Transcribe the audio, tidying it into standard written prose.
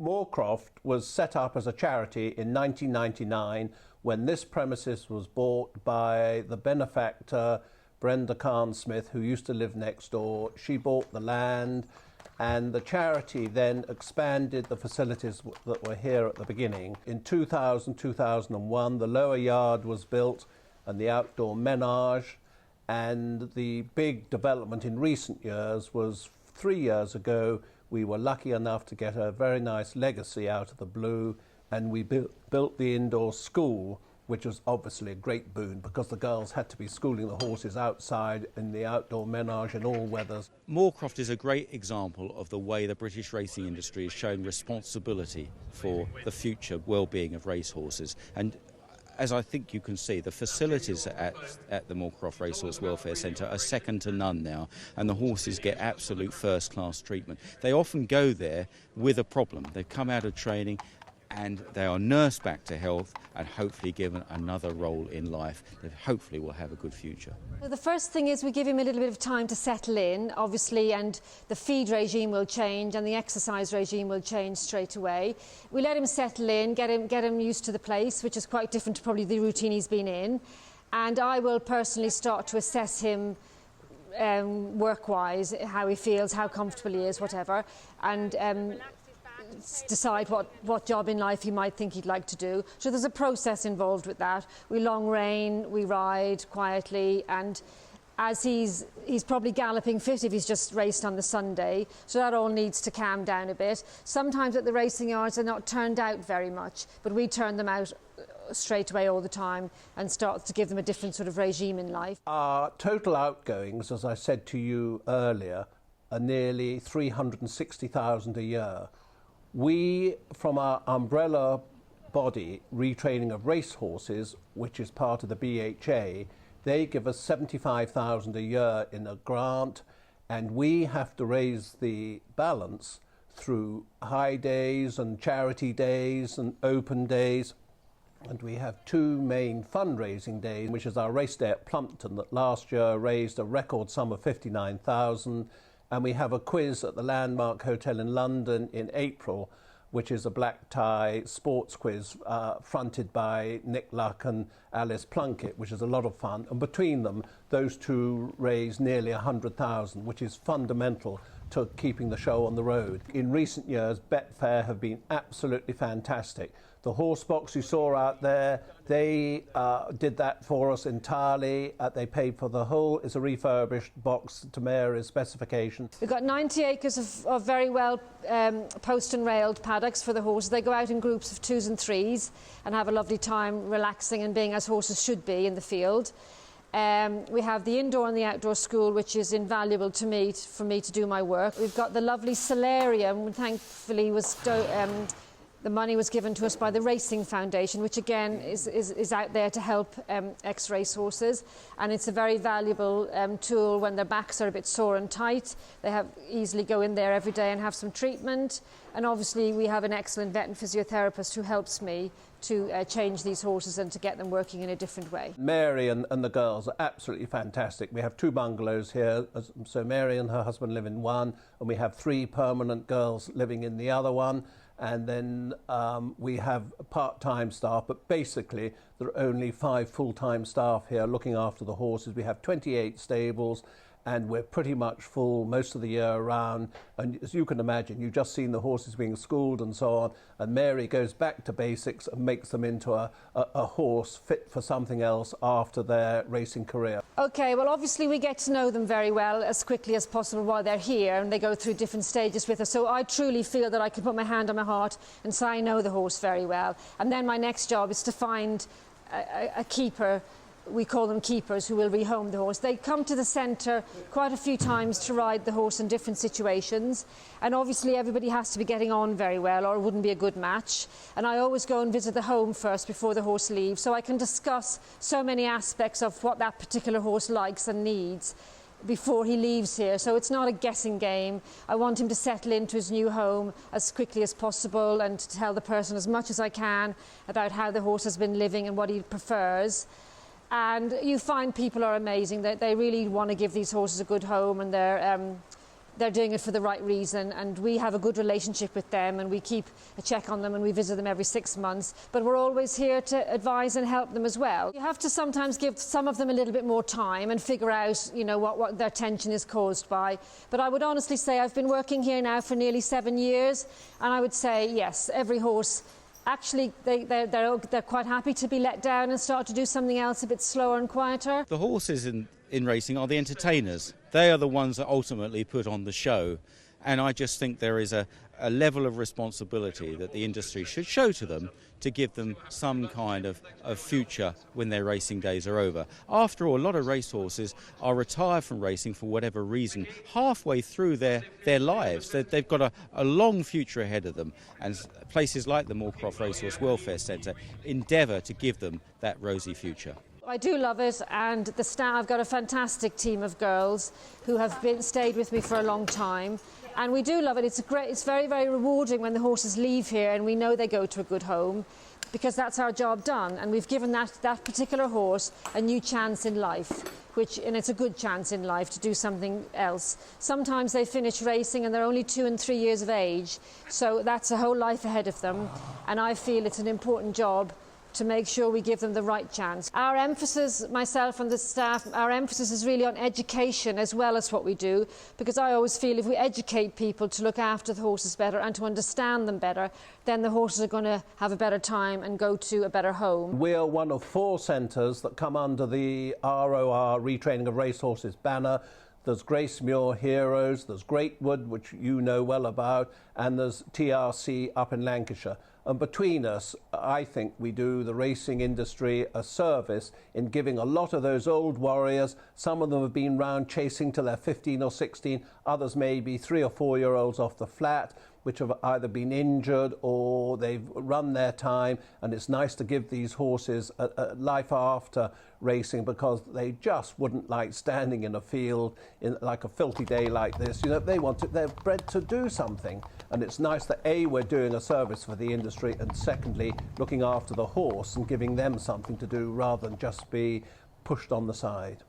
Moorcroft was set up as a charity in 1999 when this premises was bought by the benefactor Brenda Carn-Smith, who used to live next door. She bought the land, and the charity then expanded the facilities that were here at the beginning. In 2000-2001, the lower yard was built and the outdoor menage, and the big development in recent years was 3 years ago. We were lucky enough to get a very nice legacy out of the blue, and we built the indoor school, which was obviously a great boon because the girls had to be schooling the horses outside in the outdoor menage in all weathers. Moorcroft is a great example of the way the British racing industry is showing responsibility for the future well-being of racehorses. And as I think you can see, the facilities at the Moorcroft Racehorse Welfare Centre are second to none now, and the horses get absolute first-class treatment. They often go there with a problem. They've come out of training and they are nursed back to health and hopefully given another role in life that hopefully will have a good future. Well, the first thing is we give him a little bit of time to settle in, obviously, and the feed regime will change and the exercise regime will change straight away. We let him settle in, get him used to the place, which is quite different to probably the routine he's been in. And I will personally start to assess him work-wise, how he feels, how comfortable he is, whatever, and decide what job in life he might think he'd like to do. So there's a process involved with that. We long rein, we ride quietly, and as he's probably galloping fit if he's just raced on the Sunday, so that all needs to calm down a bit. Sometimes at the racing yards they're not turned out very much, but we turn them out straight away all the time and start to give them a different sort of regime in life. Our total outgoings, as I said to you earlier, are nearly 360,000 a year. We, from our umbrella body, Retraining of Racehorses, which is part of the BHA, they give us 75,000 a year in a grant, and we have to raise the balance through high days and charity days and open days. And we have two main fundraising days, which is our race day at Plumpton that last year raised a record sum of 59,000. And we have a quiz at the Landmark Hotel in London in April, which is a black tie sports quiz fronted by Nick Luck and Alice Plunkett, which is a lot of fun. And between them, those two raise nearly 100,000, which is fundamental to keeping the show on the road. In recent years, Betfair have been absolutely fantastic. The horse box you saw out there, they did that for us entirely. They paid for the whole. It's a refurbished box to Mary's specification. We've got 90 acres of very well post and railed paddocks for the horses. They go out in groups of 2s and 3s and have a lovely time relaxing and being as horses should be in the field. We have the indoor and the outdoor school, which is invaluable to me, for me to do my work. We've got the lovely solarium, thankfully the money was given to us by the Racing Foundation, which again is out there to help ex-racehorses, and it's a very valuable tool when their backs are a bit sore and tight. They easily go in there every day and have some treatment, and obviously we have an excellent vet and physiotherapist who helps me to change these horses and to get them working in a different way. Mary and the girls are absolutely fantastic. We have 2 bungalows here, so Mary and her husband live in one, and we have 3 permanent girls living in the other one. And then we have part-time staff, but basically there are only 5 full-time staff here looking after the horses. We have 28 stables, and we're pretty much full most of the year around. And as you can imagine, you've just seen the horses being schooled and so on, and Mary goes back to basics and makes them into a horse fit for something else after their racing career. OK, well, obviously we get to know them very well as quickly as possible while they're here, and they go through different stages with us. So I truly feel that I can put my hand on my heart and say I know the horse very well. And then my next job is to find a keeper. We call them keepers, who will rehome the horse. They come to the centre quite a few times to ride the horse in different situations, and obviously everybody has to be getting on very well or it wouldn't be a good match. And I always go and visit the home first before the horse leaves, so I can discuss so many aspects of what that particular horse likes and needs before he leaves here. So it's not a guessing game. I want him to settle into his new home as quickly as possible and to tell the person as much as I can about how the horse has been living and what he prefers. And you find people are amazing. They really want to give these horses a good home, and they're doing it for the right reason, and we have a good relationship with them, and we keep a check on them, and we visit them every 6 months. But we're always here to advise and help them as well. You have to sometimes give some of them a little bit more time and figure out, you know, what their tension is caused by. But I would honestly say I've been working here now for nearly 7 years, and I would say yes, every horse. Actually, they're quite happy to be let down and start to do something else a bit slower and quieter. The horses in racing are the entertainers. They are the ones that ultimately put on the show. And I just think there is a level of responsibility that the industry should show to them to give them some kind of future when their racing days are over. After all, a lot of racehorses are retired from racing for whatever reason, halfway through their lives. They've got a long future ahead of them, and places like the Moorcroft Racehorse Welfare Centre endeavour to give them that rosy future. I do love it, and the staff, I've got a fantastic team of girls who have stayed with me for a long time, and we do love it. It's very, very rewarding when the horses leave here and we know they go to a good home, because that's our job done, and we've given that particular horse a new chance in life, and it's a good chance in life to do something else. Sometimes they finish racing and they're only 2 and 3 years of age, so that's a whole life ahead of them, and I feel it's an important job to make sure we give them the right chance. Our emphasis, myself and the staff, our emphasis is really on education as well as what we do, because I always feel if we educate people to look after the horses better and to understand them better, then the horses are going to have a better time and go to a better home. We are one of 4 centres that come under the ROR Retraining of Racehorses banner. There's Gracemuir Heroes, there's Greatwood, which you know well about, and there's TRC up in Lancashire. And between us, I think we do the racing industry a service in giving a lot of those old warriors, some of them have been round chasing till they're 15 or 16, others may be 3 or 4 year olds off the flat, which have either been injured or they've run their time, and it's nice to give these horses a life after racing, because they just wouldn't like standing in a field in like a filthy day like this. You know, they're bred to do something, and it's nice that A, we're doing a service for the industry, and secondly, looking after the horse and giving them something to do rather than just be pushed on the side.